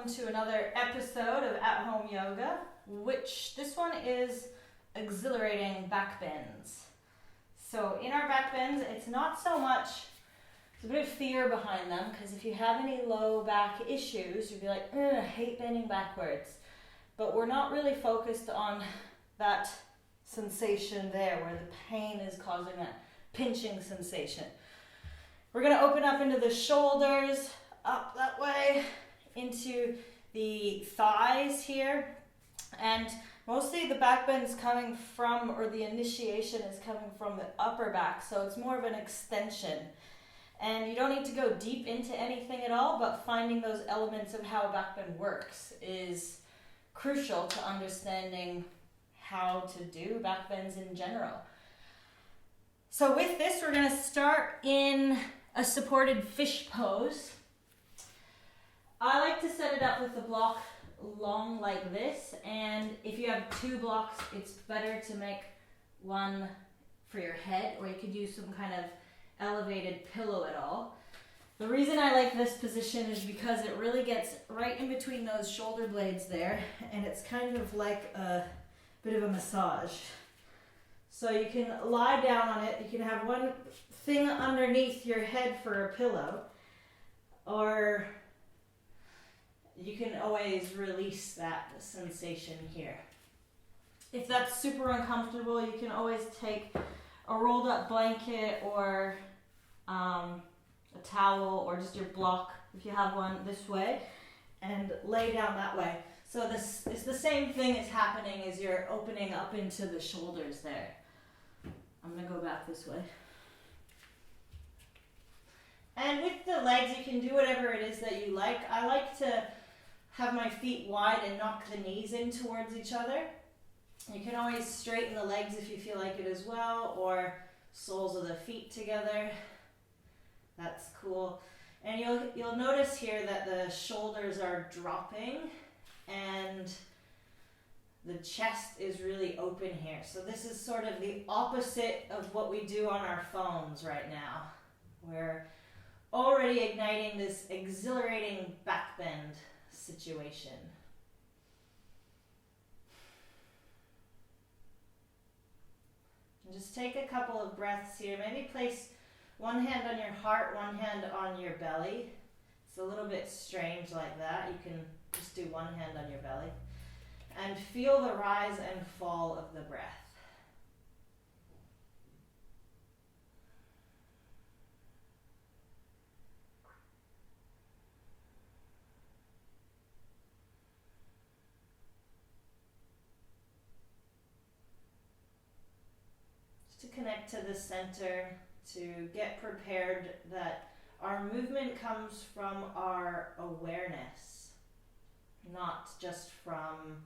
welcome to another episode of At Home Yoga, which this one is Exhillerating Backbends. So in our backbends, it's not so much, there's a bit of fear behind them, because if you have any low back issues, you'd be like, I hate bending backwards. But we're not really focused on that sensation there, where the pain is causing that pinching sensation. We're going to open up into the shoulders, up that way, into the thighs here. And mostly the back bend is coming from, or the initiation is coming from the upper back, so it's more of an extension. And you don't need to go deep into anything at all, but finding those elements of how a back bend works is crucial to understanding how to do back bends in general. So with this, we're going to start in a supported fish pose. I like to set it up with the block long like this, and if you have two blocks, it's better to make one for your head, or you could use some kind of elevated pillow at all. The reason I like this position is because it really gets right in between those shoulder blades there, and it's kind of like a bit of a massage. So you can lie down on it, you can have one thing underneath your head for a pillow, or you can always release that sensation here. If that's super uncomfortable, you can always take a rolled up blanket or a towel, or just your block, if you have one, this way, and lay down that way. So this is the same thing is happening as you're opening up into the shoulders there. I'm going to go back this way. And with the legs, you can do whatever it is that you like. I like to have my feet wide and knock the knees in towards each other. You can always straighten the legs if you feel like it as well, or soles of the feet together. That's cool. And you'll notice here that the shoulders are dropping and the chest is really open here. So this is sort of the opposite of what we do on our phones right now. We're already igniting this exhilarating backbend situation. And just take a couple of breaths here. Maybe place one hand on your heart, one hand on your belly. It's a little bit strange like that. You can just do one hand on your belly. And feel the rise and fall of the breath. To connect to the center, to get prepared that our movement comes from our awareness, not just from,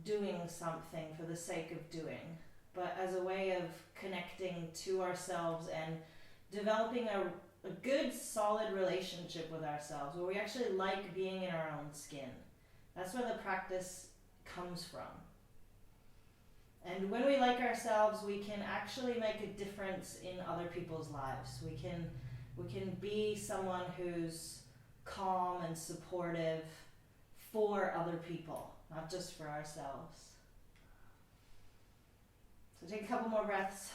doing something for the sake of doing, but as a way of connecting to ourselves and developing a good, solid relationship with ourselves, where we actually like being in our own skin. That's where the practice comes from. And when we like ourselves, we can actually make a difference in other people's lives. We can be someone who's calm and supportive for other people, not just for ourselves. So take a couple more breaths.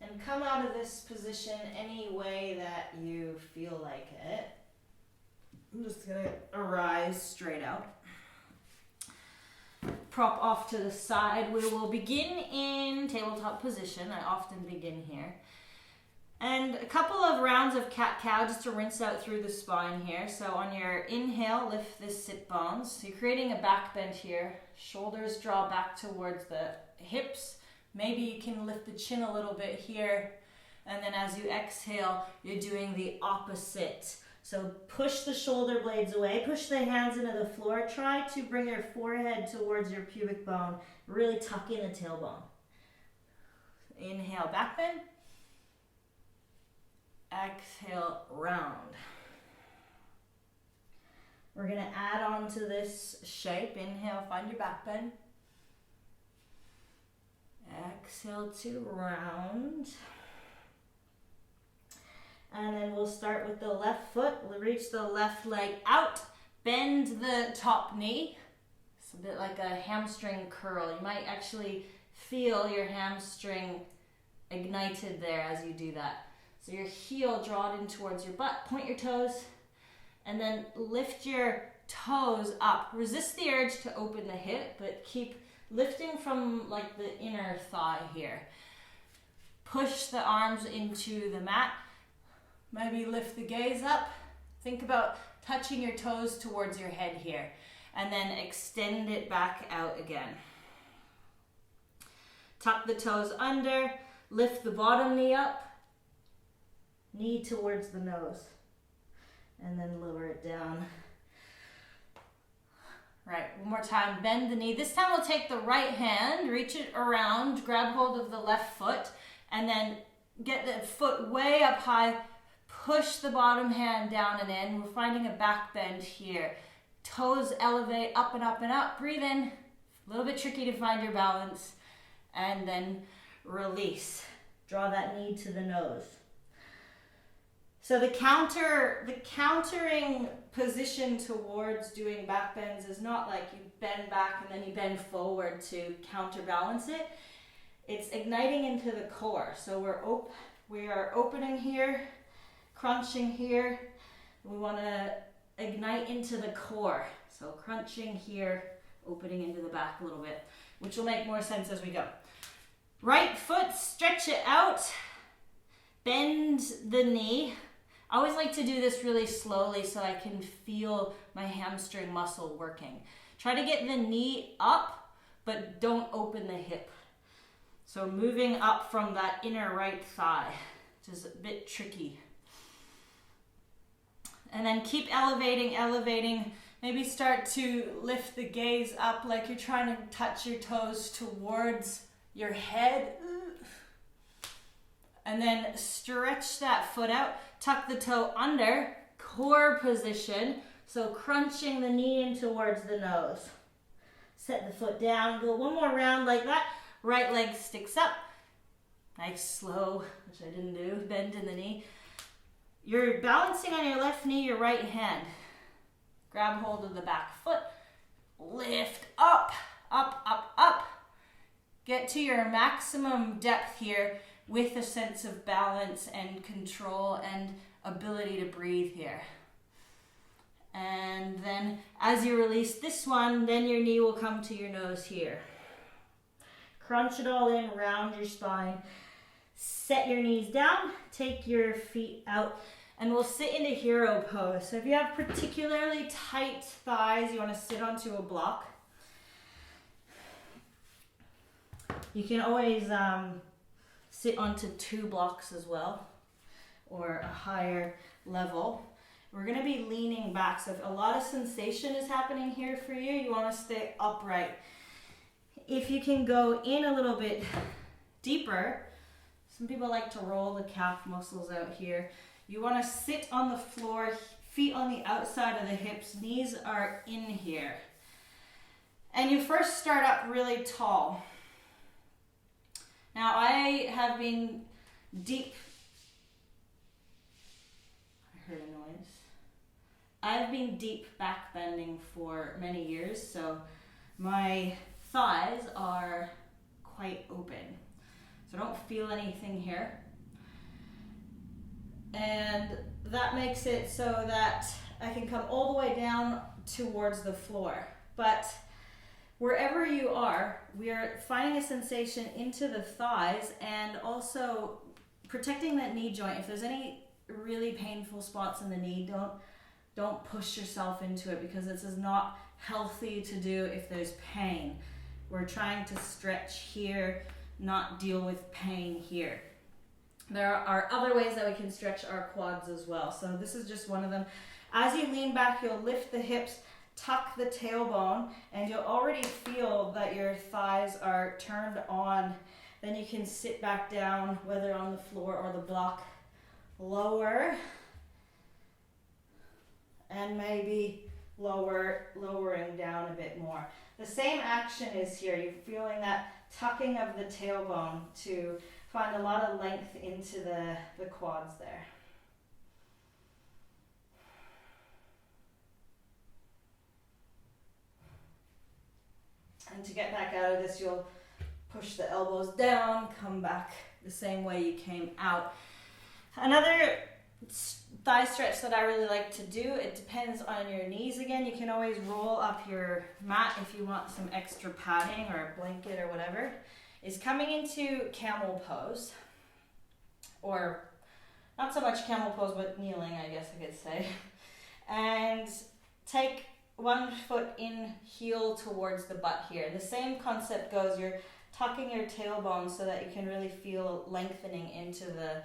And come out of this position any way that you feel like it. I'm just going to arise straight out. Prop off to the side. We will begin in tabletop position. I often begin here. And a couple of rounds of cat-cow just to rinse out through the spine here. So on your inhale, lift the sit bones. So you're creating a back bend here. Shoulders draw back towards the hips. Maybe you can lift the chin a little bit here, and then as you exhale, you're doing the opposite. So push the shoulder blades away, push the hands into the floor, try to bring your forehead towards your pubic bone, really tuck in the tailbone. Inhale, back bend. Exhale, round. We're going to add on to this shape. Inhale, find your back bend. Exhale to round. And then we'll start with the left foot. We'll reach the left leg out. Bend the top knee. It's a bit like a hamstring curl. You might actually feel your hamstring ignited there as you do that. So your heel drawn in towards your butt. Point your toes. And then lift your toes up. Resist the urge to open the hip, but keep lifting from like the inner thigh here. Push the arms into the mat. Maybe lift the gaze up. Think about touching your toes towards your head here. And then extend it back out again. Tuck the toes under. Lift the bottom knee up. Knee towards the nose. And then lower it down. Right, one more time. Bend the knee. This time we'll take the right hand, reach it around, grab hold of the left foot, and then get the foot way up high. Push the bottom hand down and in. We're finding a back bend here. Toes elevate up and up and up. Breathe in. A little bit tricky to find your balance. And then release. Draw that knee to the nose. So the countering position towards doing back bends is not like you bend back and then you bend forward to counterbalance it. It's igniting into the core. So we are opening here, crunching here. We want to ignite into the core. So crunching here, opening into the back a little bit, which will make more sense as we go. Right foot, stretch it out, bend the knee. I always like to do this really slowly so I can feel my hamstring muscle working. Try to get the knee up, but don't open the hip. So moving up from that inner right thigh, which is a bit tricky. And then keep elevating. Maybe start to lift the gaze up like you're trying to touch your toes towards your head. And then stretch that foot out. Tuck the toe under, core position. So crunching the knee in towards the nose. Set the foot down. Go one more round like that. Right leg sticks up. Nice slow, which I didn't do. Bend in the knee. You're balancing on your left knee, your right hand. Grab hold of the back foot. Lift up, up, up, up. Get to your maximum depth here with a sense of balance and control and ability to breathe here. And then as you release this one, then your knee will come to your nose here. Crunch it all in, round your spine. Set your knees down, take your feet out, and we'll sit into hero pose. So if you have particularly tight thighs, you want to sit onto a block. You can always sit onto 2 blocks as well, or a higher level. We're going to be leaning back, so if a lot of sensation is happening here for you, you want to stay upright. If you can go in a little bit deeper, some people like to roll the calf muscles out here. You want to sit on the floor, feet on the outside of the hips, knees are in here. And you first start up really tall. Now I have been deep, I heard a noise. I've been deep back bending for many years, so my thighs are quite open. So I don't feel anything here. And that makes it so that I can come all the way down towards the floor. But wherever you are, we are finding a sensation into the thighs and also protecting that knee joint. If there's any really painful spots in the knee, don't push yourself into it, because this is not healthy to do if there's pain. We're trying to stretch here, not deal with pain here. There are other ways that we can stretch our quads as well. So this is just one of them. As you lean back, you'll lift the hips, tuck the tailbone, and you'll already feel that your thighs are turned on. Then you can sit back down, whether on the floor or the block. Lower. And maybe lowering down a bit more. The same action is here. You're feeling that tucking of the tailbone to find a lot of length into the quads there. And to get back out of this, you'll push the elbows down, come back the same way you came out. Another thigh stretch that I really like to do, it depends on your knees again. You can always roll up your mat if you want some extra padding or a blanket or whatever, is coming into camel pose. Or not so much camel pose, but kneeling, I guess I could say. And take one foot in, heel towards the butt here. The same concept goes, you're tucking your tailbone so that you can really feel lengthening into the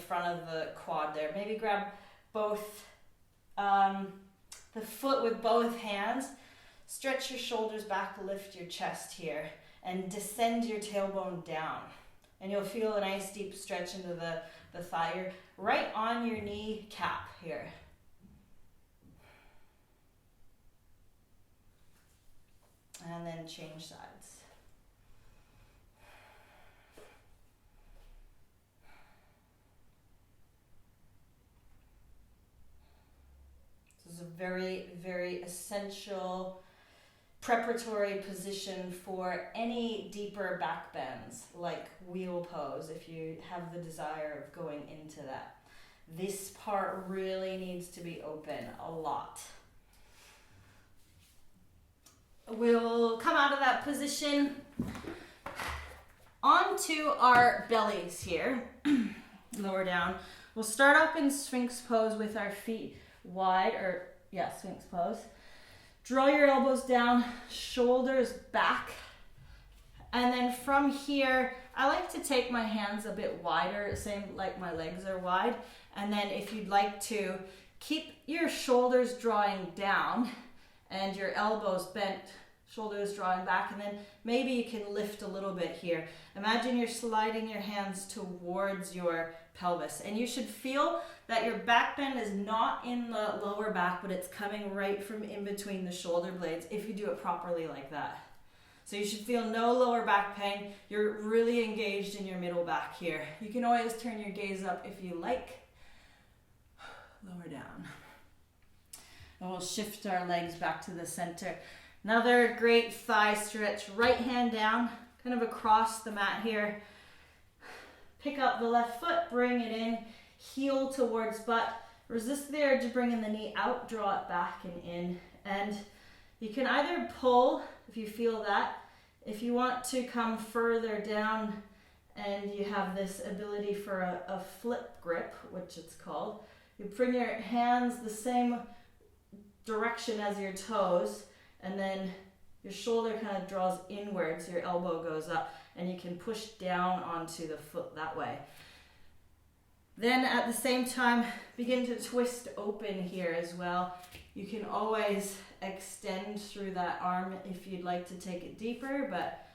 front of the quad there. Maybe grab both, the foot with both hands, stretch your shoulders back, lift your chest here, and descend your tailbone down. And you'll feel a nice deep stretch into the thigh. You're right on your knee cap here. And then change sides. This is a very, very essential preparatory position for any deeper back bends, like wheel pose, if you have the desire of going into that. This part really needs to be open a lot. We'll come out of that position onto our bellies here, lower down. We'll start up in Sphinx pose with our feet wide, Sphinx pose. Draw your elbows down, shoulders back. And then from here, I like to take my hands a bit wider, same like my legs are wide. And then if you'd like to, keep your shoulders drawing down and your elbows bent, shoulders drawing back, and then maybe you can lift a little bit here. Imagine you're sliding your hands towards your pelvis, and you should feel that your back bend is not in the lower back, but it's coming right from in between the shoulder blades if you do it properly like that. So you should feel no lower back pain. You're really engaged in your middle back here. You can always turn your gaze up if you like. Lower down. And we'll shift our legs back to the center. Another great thigh stretch. Right hand down, kind of across the mat here. Pick up the left foot, bring it in, heel towards butt. Resist the urge of bringing the knee out, draw it back and in. And you can either pull, if you feel that. If you want to come further down and you have this ability for a flip grip, which it's called, you bring your hands the same direction as your toes, and then your shoulder kind of draws inwards, your elbow goes up, and you can push down onto the foot that way. Then at the same time, begin to twist open here as well. You can always extend through that arm if you'd like to take it deeper, but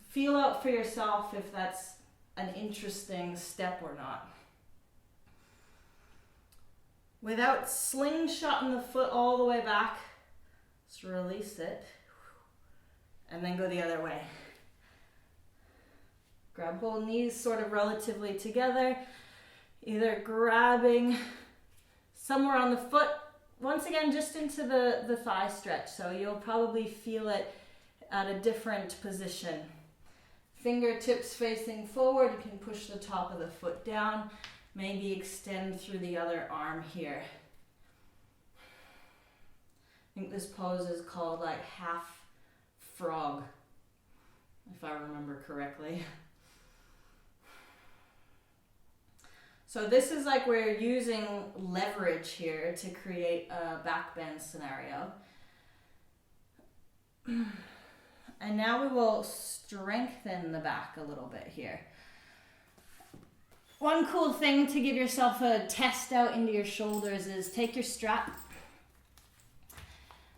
feel out for yourself if that's an interesting step or not. Without slingshotting the foot all the way back, just release it, and then go the other way. Grab both knees sort of relatively together, either grabbing somewhere on the foot, once again just into the thigh stretch, so you'll probably feel it at a different position. Fingertips facing forward, you can push the top of the foot down, maybe extend through the other arm here. I think this pose is called like half frog, if I remember correctly. So this is like we're using leverage here to create a back bend scenario. And now we will strengthen the back a little bit here. One cool thing to give yourself a test out into your shoulders is take your strap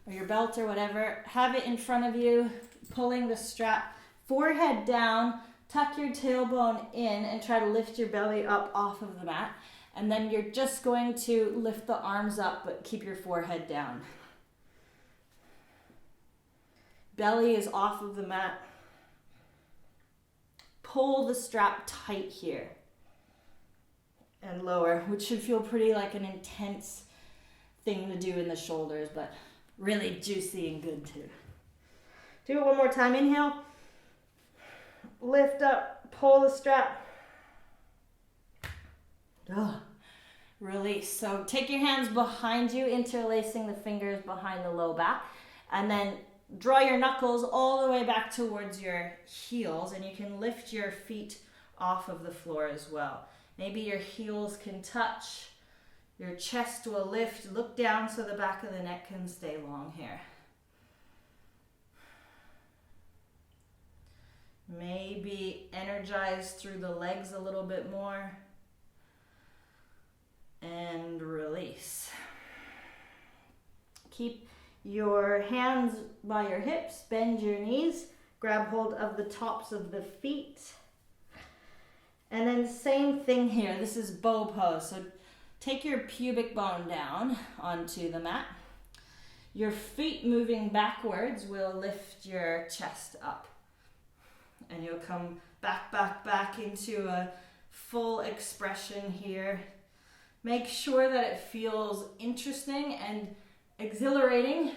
or your belt or whatever, have it in front of you, pulling the strap, forehead down, tuck your tailbone in and try to lift your belly up off of the mat. And then you're just going to lift the arms up, but keep your forehead down. belly is off of the mat. Pull the strap tight here and lower, which should feel pretty like an intense thing to do in the shoulders, but really juicy and good too. Do it one more time. Inhale, lift up, pull the strap. Release. So take your hands behind you, interlacing the fingers behind the low back, and then draw your knuckles all the way back towards your heels, and you can lift your feet off of the floor as well. Maybe your heels can touch, your chest will lift, look down so the back of the neck can stay long here. Maybe energize through the legs a little bit more. And release. Keep your hands by your hips, bend your knees, grab hold of the tops of the feet. And then same thing here. This is bow pose. So take your pubic bone down onto the mat. Your feet moving backwards will lift your chest up. And you'll come back into a full expression here. Make sure that it feels interesting and exhilarating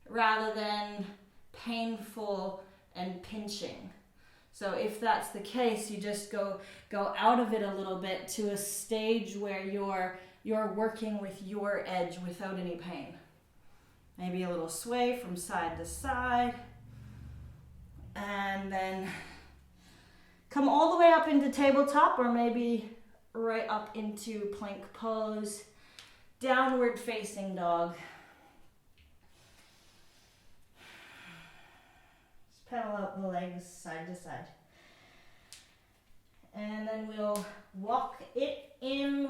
rather than painful and pinching. So if that's the case, you just go out of it a little bit to a stage where you're working with your edge without any pain. Maybe a little sway from side to side. And then come all the way up into tabletop, or maybe right up into plank pose, downward facing dog. Just pedal out the legs side to side. And then we'll walk it in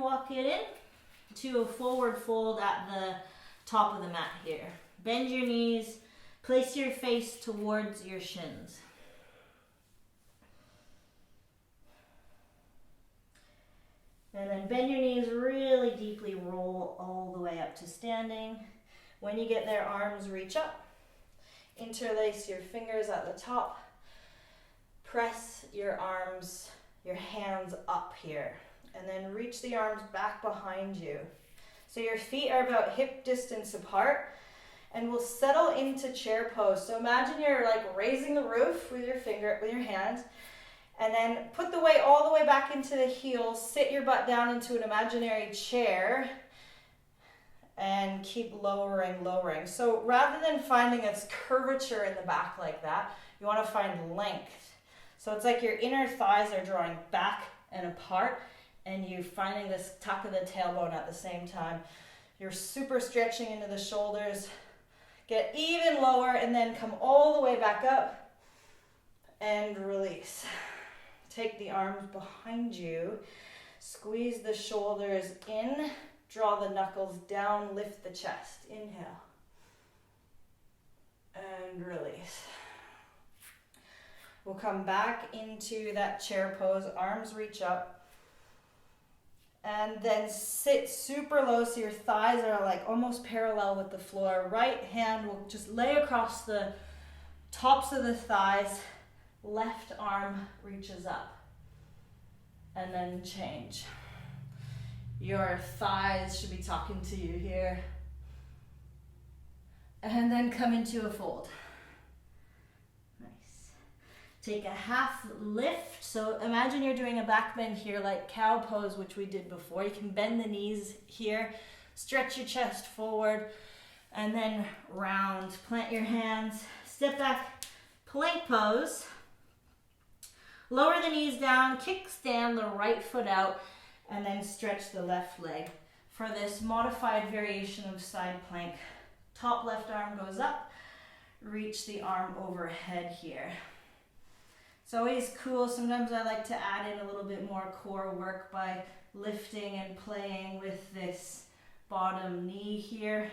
to a forward fold at the top of the mat here. Bend your knees, place your face towards your shins. And then bend your knees, really deeply roll all the way up to standing. When you get there, arms reach up. Interlace your fingers at the top. Press your arms, your hands up here. And then reach the arms back behind you. So your feet are about hip distance apart. And we'll settle into chair pose. So imagine you're like raising the roof with your hands. And then put the weight all the way back into the heels. Sit your butt down into an imaginary chair. And keep lowering. So rather than finding this curvature in the back like that, you want to find length. So it's like your inner thighs are drawing back and apart. And you're finding this tuck of the tailbone at the same time. You're super stretching into the shoulders. Get even lower and then come all the way back up. And release. Take the arms behind you, squeeze the shoulders in, draw the knuckles down, lift the chest. Inhale. And release. We'll come back into that chair pose, arms reach up. And then sit super low so your thighs are like almost parallel with the floor. Right hand will just lay across the tops of the thighs. Left arm reaches up. And then change. Your thighs should be talking to you here. And then come into a fold. Nice. Take a half lift. So imagine you're doing a back bend here like cow pose, which we did before. You can bend the knees here. Stretch your chest forward. And then round. Plant your hands. Step back. Plank pose. Lower the knees down, kickstand the right foot out, and then stretch the left leg. For this modified variation of side plank, top left arm goes up, reach the arm overhead here. It's always cool. Sometimes I like to add in a little bit more core work by lifting and playing with this bottom knee here,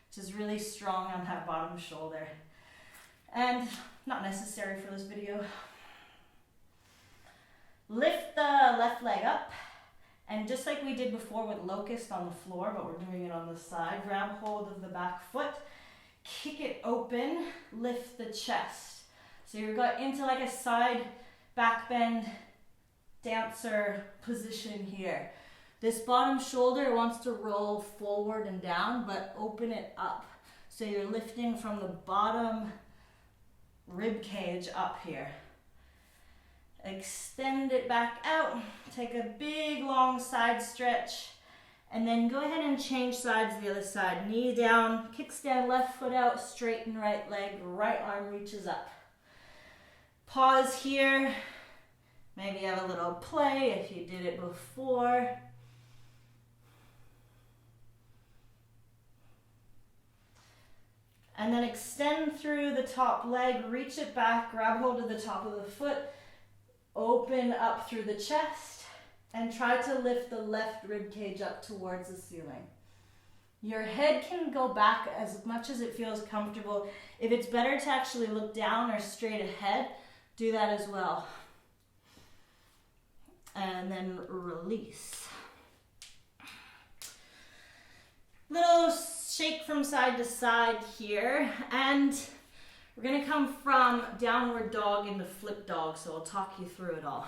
which is really strong on that bottom shoulder. And not necessary for this video. Lift the left leg up, and just like we did before with locust on the floor, but we're doing it on the side, grab hold of the back foot, kick it open, lift the chest. So you've got into like a side back bend dancer position here. This bottom shoulder wants to roll forward and down, but open it up. So you're lifting from the bottom rib cage up here. Extend it back out, take a big long side stretch, and then go ahead and change sides the other side. Knee down, kickstand, left foot out, straighten right leg, right arm reaches up. Pause here, maybe have a little play if you did it before. And then extend through the top leg, reach it back, grab hold of the top of the foot, open up through the chest, and try to lift the left rib cage up towards the ceiling. Your head can go back as much as it feels comfortable. If it's better to actually look down or straight ahead, do that as well. And then release. Little shake from side to side here, and we're gonna come from downward dog into flip dog, so I'll talk you through it all.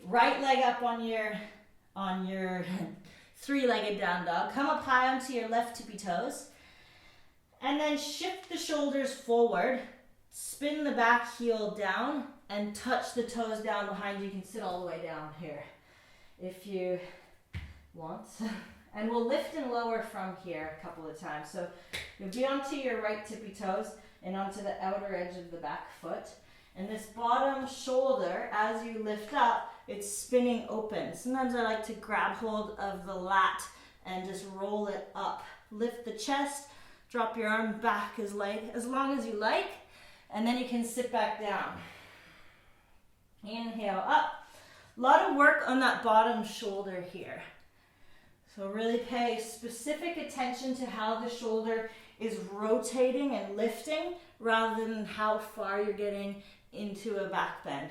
Right leg up on your three-legged down dog. Come up high onto your left tippy toes, and then shift the shoulders forward, spin the back heel down, and touch the toes down behind you. You can sit all the way down here if you want. And we'll lift and lower from here a couple of times. So you'll be onto your right tippy toes and onto the outer edge of the back foot. And this bottom shoulder, as you lift up, it's spinning open. Sometimes I like to grab hold of the lat and just roll it up. Lift the chest, drop your arm back as long as you like, and then you can sit back down. Inhale up. A lot of work on that bottom shoulder here. So really pay specific attention to how the shoulder is rotating and lifting rather than how far you're getting into a back bend.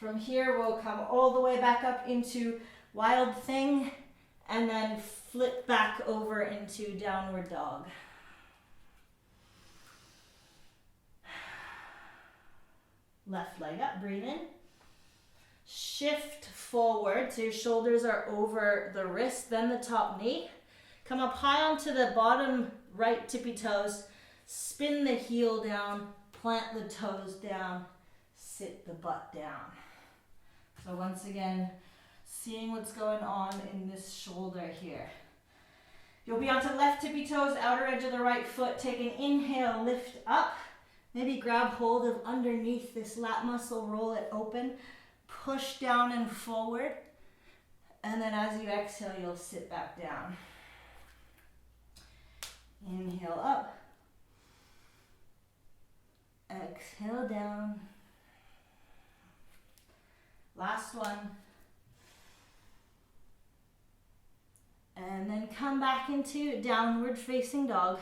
From here, we'll come all the way back up into wild thing and then flip back over into downward dog. Left leg up, breathe in. Shift forward so your shoulders are over the wrist, then the top knee. Come up high onto the bottom right tippy toes, spin the heel down, plant the toes down, sit the butt down. So once again, seeing what's going on in this shoulder here. You'll be onto left tippy toes, outer edge of the right foot. Take an inhale, lift up. Maybe grab hold of underneath this lat muscle, roll it open. Push down and forward, and then as you exhale, you'll sit back down. Inhale up, exhale down. Last one. And then come back into downward facing dog.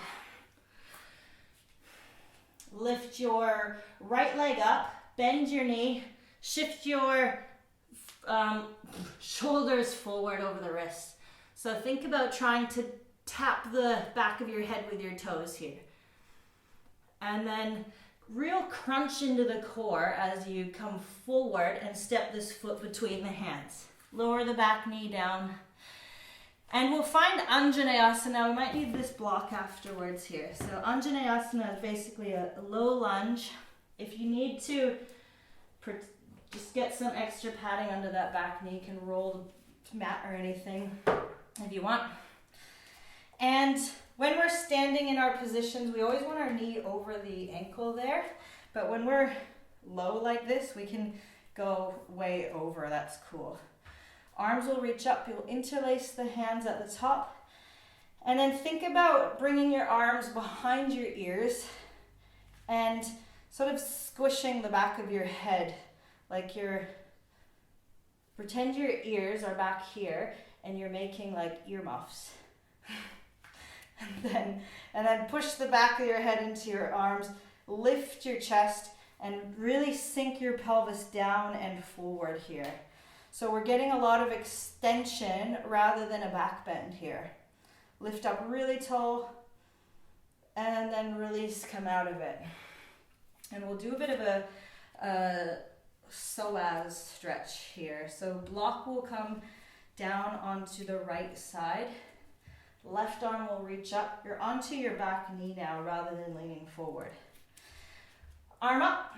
Lift your right leg up, bend your knee, shift your shoulders forward over the wrist. So think about trying to tap the back of your head with your toes here. And then real crunch into the core as you come forward and step this foot between the hands. Lower the back knee down. And we'll find Anjaneyasana. We might need this block afterwards here. So Anjaneyasana is basically a low lunge. If you need to just get some extra padding under that back knee. You can roll the mat or anything if you want. And when we're standing in our positions, we always want our knee over the ankle there. But when we're low like this, we can go way over. That's cool. Arms will reach up. You'll interlace the hands at the top. And then think about bringing your arms behind your ears and sort of squishing the back of your head. Like pretend your ears are back here and you're making like earmuffs. and then push the back of your head into your arms, lift your chest, and really sink your pelvis down and forward here. So we're getting a lot of extension rather than a back bend here. Lift up really tall, and then release, come out of it. And we'll do a bit of a psoas stretch here. So block will come down onto the right side. Left arm will reach up. You're onto your back knee now rather than leaning forward. Arm up.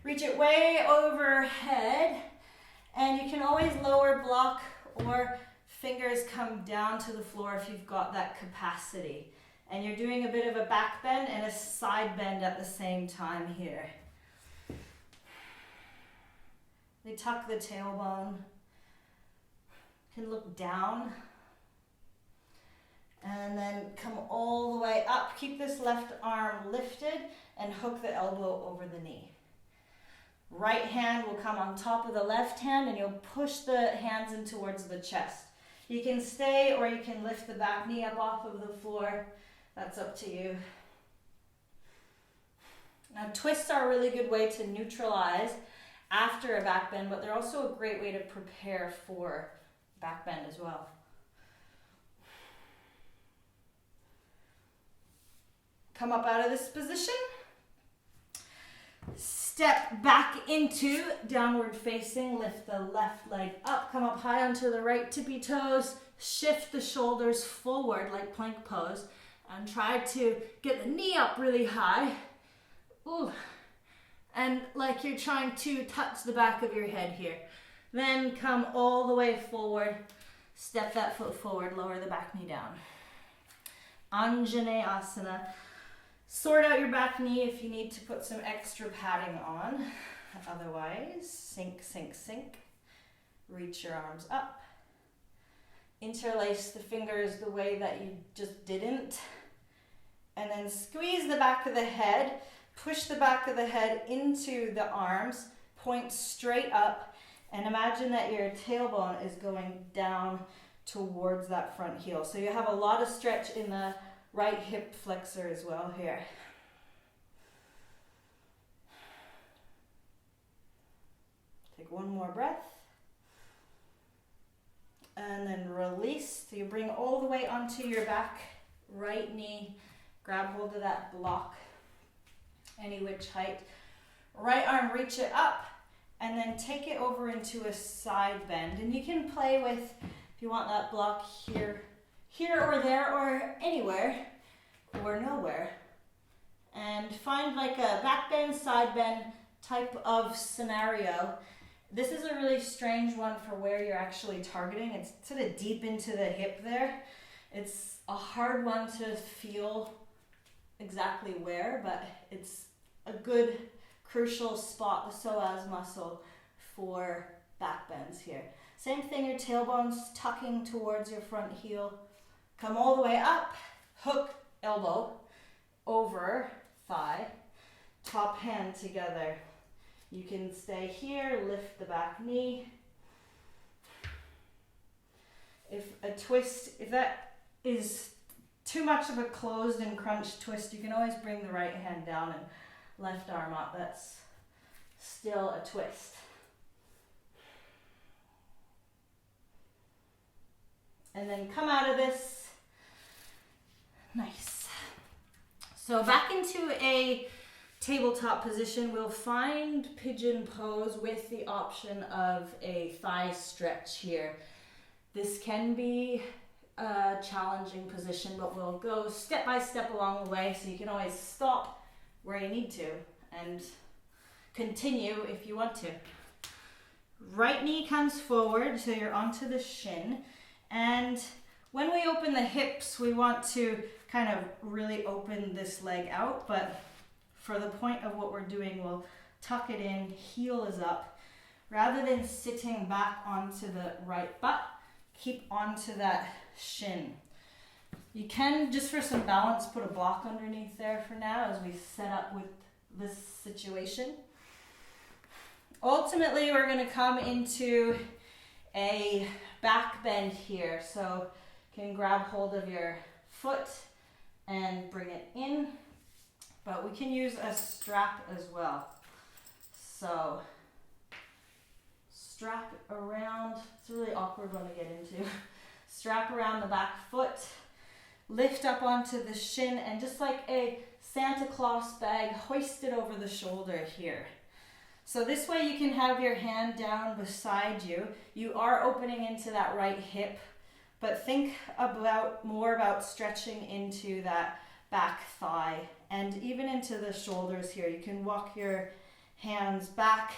Reach it way overhead. And you can always lower block or fingers come down to the floor if you've got that capacity. And you're doing a bit of a back bend and a side bend at the same time here. They tuck the tailbone. Can look down. And then come all the way up. Keep this left arm lifted and hook the elbow over the knee. Right hand will come on top of the left hand and you'll push the hands in towards the chest. You can stay or you can lift the back knee up off of the floor. That's up to you. Now twists are a really good way to neutralize after a back bend, but they're also a great way to prepare for back bend as well. Come up out of this position. Step back into downward facing, lift the left leg up, come up high onto the right tippy toes, shift the shoulders forward like plank pose, and try to get the knee up really high. Ooh. And like you're trying to touch the back of your head here. Then come all the way forward, step that foot forward, lower the back knee down. Anjaneyasana. Sort out your back knee if you need to put some extra padding on. Otherwise, sink, sink, sink. Reach your arms up. Interlace the fingers the way that you just didn't. And then squeeze the back of the head. Push the back of the head into the arms. Point straight up. And imagine that your tailbone is going down towards that front heel. So you have a lot of stretch in the right hip flexor as well here. Take one more breath. And then release. So you bring all the way onto your back, right knee. Grab hold of that block, any which height. Right arm, reach it up, and then take it over into a side bend. And you can play with, if you want that block here or there or anywhere or nowhere. And find like a back bend, side bend type of scenario. This is a really strange one for where you're actually targeting. It's sort of deep into the hip there. It's a hard one to feel exactly where, but it's a good crucial spot, the psoas muscle, for back bends here. Same thing, your tailbone's tucking towards your front heel. Come all the way up, hook, elbow, over, thigh, top hand together. You can stay here, lift the back knee. If a twist, if that is too much of a closed and crunched twist, you can always bring the right hand down and left arm up. That's still a twist. And then come out of this. Nice. So back into a tabletop position. We'll find pigeon pose with the option of a thigh stretch here. This can be a challenging position, but we'll go step by step along the way, so you can always stop where you need to and continue if you want to. Right knee comes forward, so you're onto the shin. And when we open the hips, we want to kind of really open this leg out, but for the point of what we're doing, we'll tuck it in, heel is up. Rather than sitting back onto the right butt, keep onto that shin. You can, just for some balance, put a block underneath there for now as we set up with this situation. Ultimately, we're going to come into a back bend here. So you can grab hold of your foot and bring it in, but we can use a strap as well. So strap around, it's a really awkward one to get into. Strap around the back foot, lift up onto the shin and just like a Santa Claus bag, hoist it over the shoulder here. So this way you can have your hand down beside you. You are opening into that right hip, but think more about stretching into that back thigh and even into the shoulders here. You can walk your hands back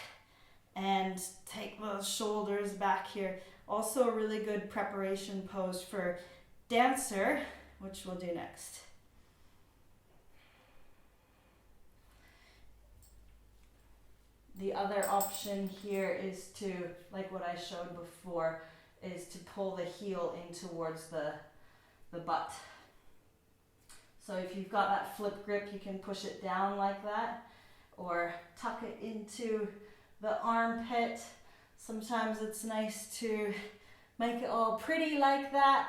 and take the shoulders back here. Also a really good preparation pose for dancer, which we'll do next. The other option here is to, like what I showed before, is to pull the heel in towards the butt. So if you've got that flip grip, you can push it down like that, or tuck it into the armpit. Sometimes it's nice to make it all pretty like that,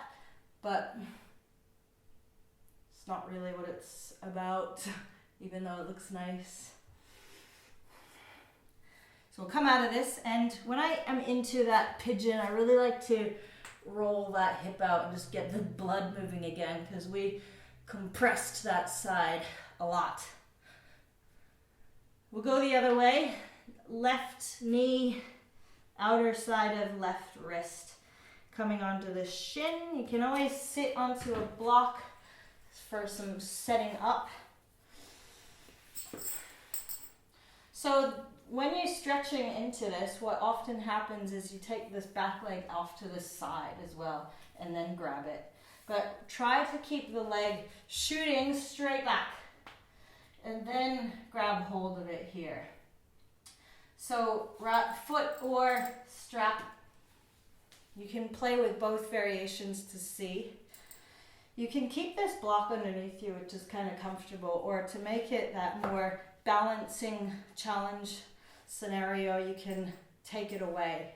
but it's not really what it's about, even though it looks nice. So we'll come out of this, and when I am into that pigeon, I really like to roll that hip out and just get the blood moving again, because we compressed that side a lot. We'll go the other way. Left knee, outer side of left wrist. Coming onto the shin. You can always sit onto a block for some setting up. So when you're stretching into this, what often happens is you take this back leg off to the side as well and then grab it. But try to keep the leg shooting straight back and then grab hold of it here. So foot or strap. You can play with both variations to see. You can keep this block underneath you, which is kind of comfortable, or to make it that more balancing challenge scenario, you can take it away.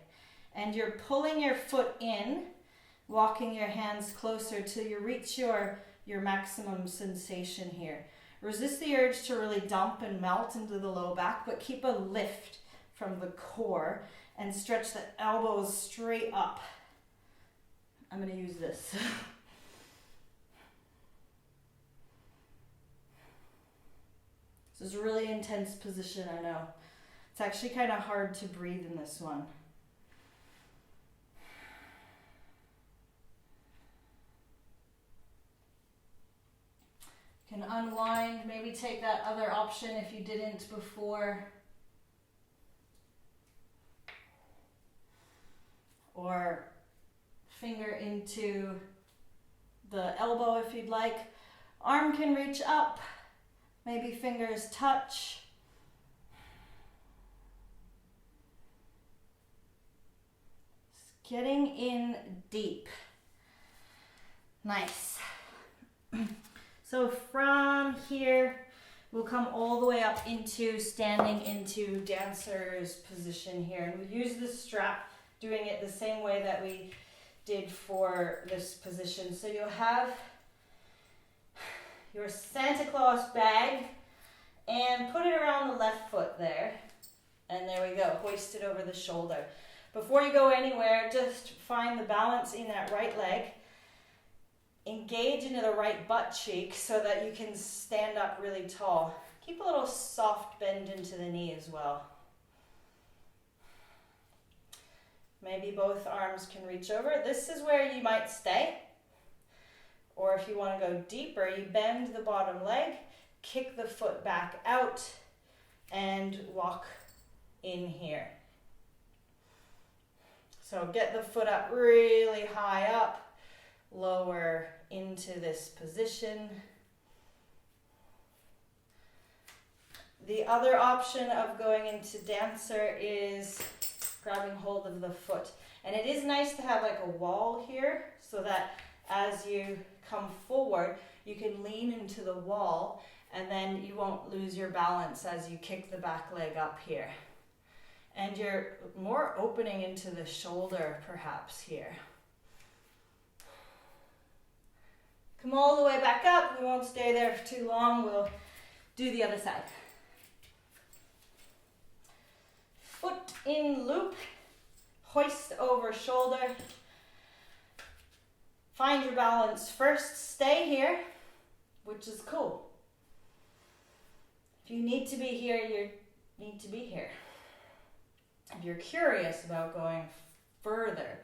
And you're pulling your foot in, walking your hands closer till you reach your maximum sensation here. Resist the urge to really dump and melt into the low back, but keep a lift from the core and stretch the elbows straight up. I'm going to use this. This is a really intense position, I know. It's actually kind of hard to breathe in this one. You can unwind, maybe take that other option if you didn't before. Or finger into the elbow if you'd like. Arm can reach up, maybe fingers touch. Just getting in deep. Nice. So from here, we'll come all the way up into standing into dancer's position here. And we use the strap, doing it the same way that we did for this position. So you'll have your Santa Claus bag and put it around the left foot there. And there we go, hoist it over the shoulder. Before you go anywhere, just find the balance in that right leg. Engage into the right butt cheek so that you can stand up really tall. Keep a little soft bend into the knee as well. Maybe both arms can reach over. This is where you might stay. Or if you want to go deeper, you bend the bottom leg, kick the foot back out, and walk in here. So get the foot up really high up, lower into this position. The other option of going into dancer is grabbing hold of the foot. And it is nice to have like a wall here so that as you come forward, you can lean into the wall and then you won't lose your balance as you kick the back leg up here. And you're more opening into the shoulder perhaps here. Come all the way back up. We won't stay there for too long. We'll do the other side. Foot in loop, hoist over shoulder. Find your balance first, stay here, which is cool. If you need to be here, you need to be here. If you're curious about going further,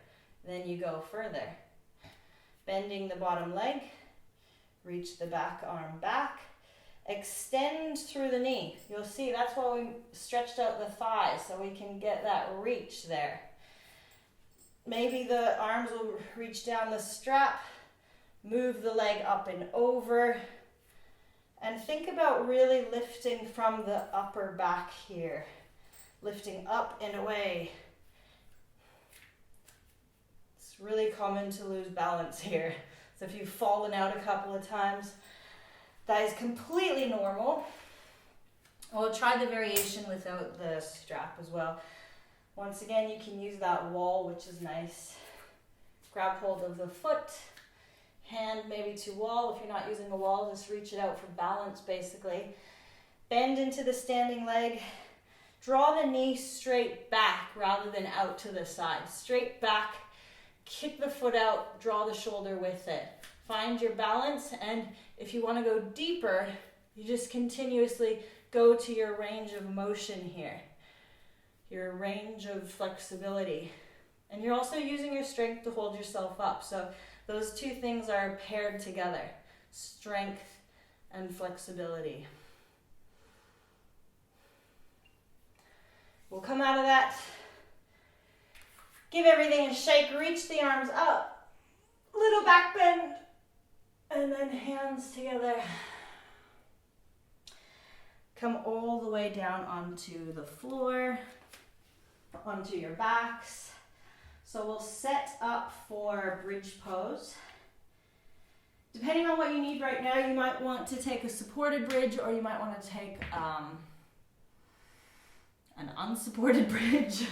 then you go further. Bending the bottom leg, reach the back arm back, extend through the knee. You'll see that's why we stretched out the thighs, so we can get that reach there. Maybe the arms will reach down the strap, move the leg up and over, and think about really lifting from the upper back here. Lifting up and away. It's really common to lose balance here. So if you've fallen out a couple of times, that is completely normal. We'll try the variation without the strap as well. Once again, you can use that wall, which is nice. Grab hold of the foot, hand maybe to wall. If you're not using a wall, just reach it out for balance basically. Bend into the standing leg. Draw the knee straight back rather than out to the side. Straight back, kick the foot out, draw the shoulder with it. Find your balance, and if you want to go deeper, you just continuously go to your range of motion here. Your range of flexibility. And you're also using your strength to hold yourself up. So those two things are paired together. Strength and flexibility. We'll come out of that. Give everything a shake. Reach the arms up. Little back bend. And then hands together. Come all the way down onto the floor. Onto your backs. So we'll set up for bridge pose. Depending on what you need right now, you might want to take a supported bridge, or you might want to take an unsupported bridge,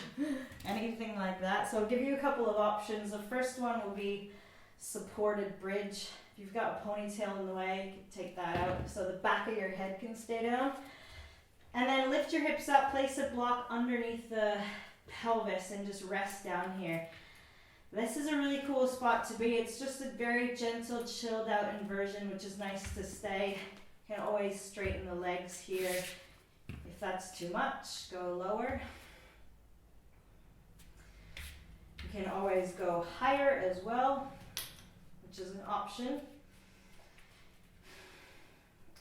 anything like that. So I'll give you a couple of options. The first one will be supported bridge. If you've got a ponytail in the way, you can take that out so the back of your head can stay down. And then lift your hips up, place a block underneath the pelvis and just rest down here. This is a really cool spot to be. It's just a very gentle, chilled out inversion, which is nice to stay. You can always straighten the legs here. If that's too much, go lower. You can always go higher as well, which is an option.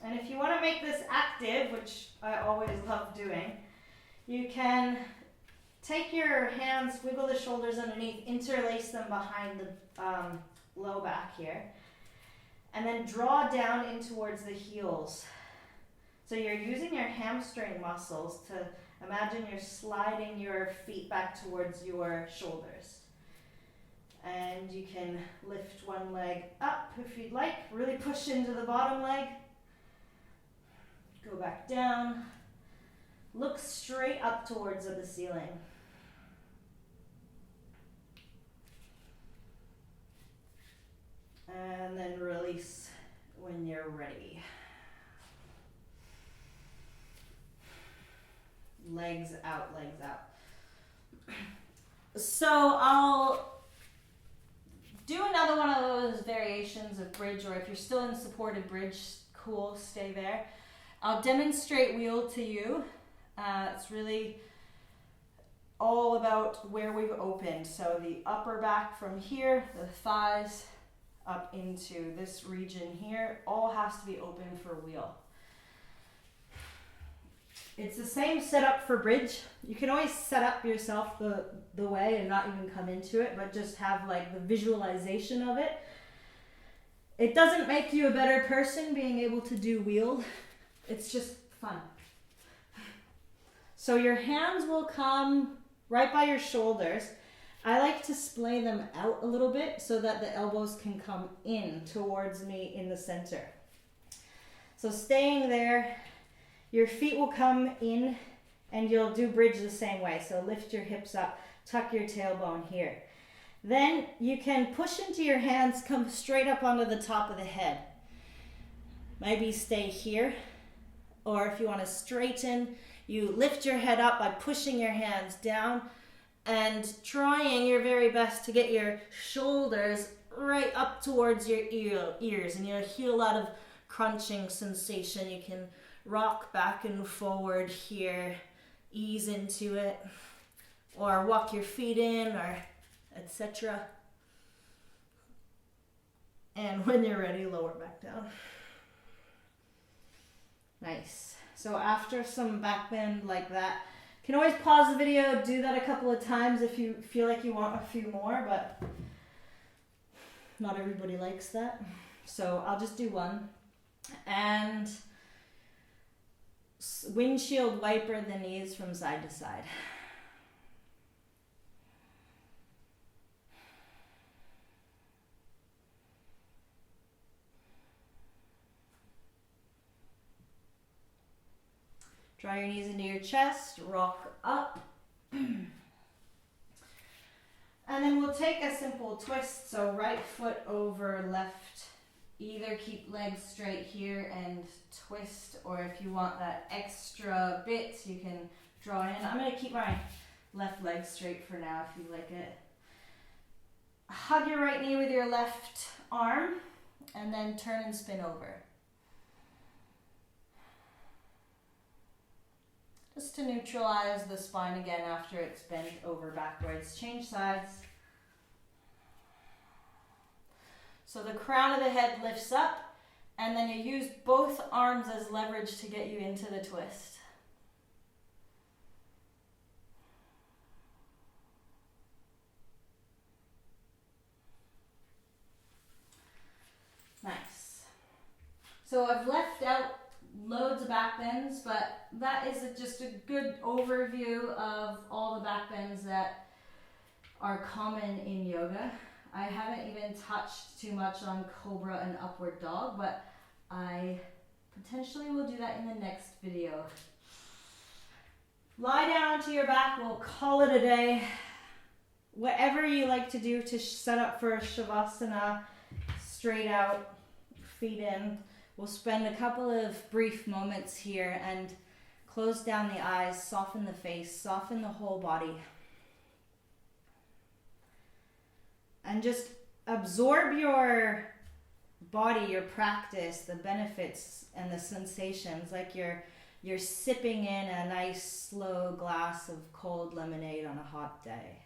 And if you want to make this active, which I always love doing, you can take your hands, wiggle the shoulders underneath, interlace them behind the low back here, and then draw down in towards the heels. So you're using your hamstring muscles to imagine you're sliding your feet back towards your shoulders. And you can lift one leg up if you'd like, really push into the bottom leg. Go back down. Look straight up towards the ceiling. And then release when you're ready. Legs out, legs out. So I'll do another one of those variations of bridge, or if you're still in supported bridge, cool, stay there. I'll demonstrate wheel to you. It's really all about where we've opened. So the upper back from here, the thighs up into this region here, all has to be open for wheel. It's the same setup for bridge. You can always set up yourself the way and not even come into it, but just have like the visualization of it. It doesn't make you a better person being able to do wheel. It's just fun. So your hands will come right by your shoulders. I like to splay them out a little bit so that the elbows can come in towards me in the center. So staying there, your feet will come in and you'll do bridge the same way. So lift your hips up, tuck your tailbone here. Then you can push into your hands, come straight up onto the top of the head. Maybe stay here. Or if you want to straighten, you lift your head up by pushing your hands down and trying your very best to get your shoulders right up towards your ears, and you'll feel a lot of crunching sensation. You can rock back and forward here, ease into it, or walk your feet in, or etc. And when you're ready, lower back down. Nice. So after some back bend like that, you can always pause the video, do that a couple of times if you feel like you want a few more, but not everybody likes that. So I'll just do one. And windshield wiper the knees from side to side. Draw your knees into your chest, rock up. And then we'll take a simple twist. So right foot over left. Either keep legs straight here and twist, or if you want that extra bit, you can draw in. I'm going to keep my left leg straight for now if you like it. Hug your right knee with your left arm, and then turn and spin over. Just to neutralize the spine again after it's bent over backwards. Change sides. So the crown of the head lifts up, and then you use both arms as leverage to get you into the twist. Nice. So I've left out loads of back bends, but that is just a good overview of all the back bends that are common in yoga. I haven't even touched too much on cobra and upward dog, but I potentially will do that in the next video. Lie down onto your back, we'll call it a day. Whatever you like to do to set up for Shavasana, straight out, feet in. We'll spend a couple of brief moments here and close down the eyes, soften the face, soften the whole body. And just absorb your body, your practice, the benefits and the sensations, like you're sipping in a nice slow glass of cold lemonade on a hot day.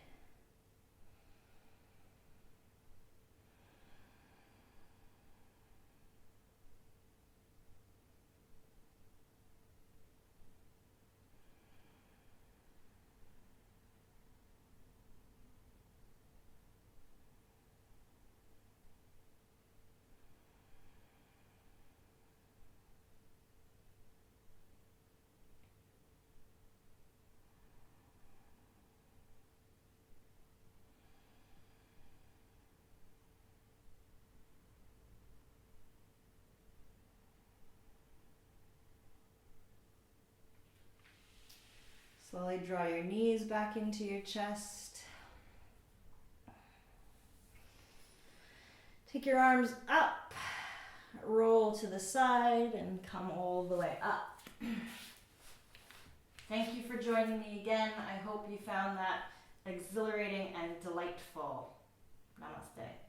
Slowly draw your knees back into your chest. Take your arms up, roll to the side, and come all the way up. Thank you for joining me again. I hope you found that exhilarating and delightful. Namaste.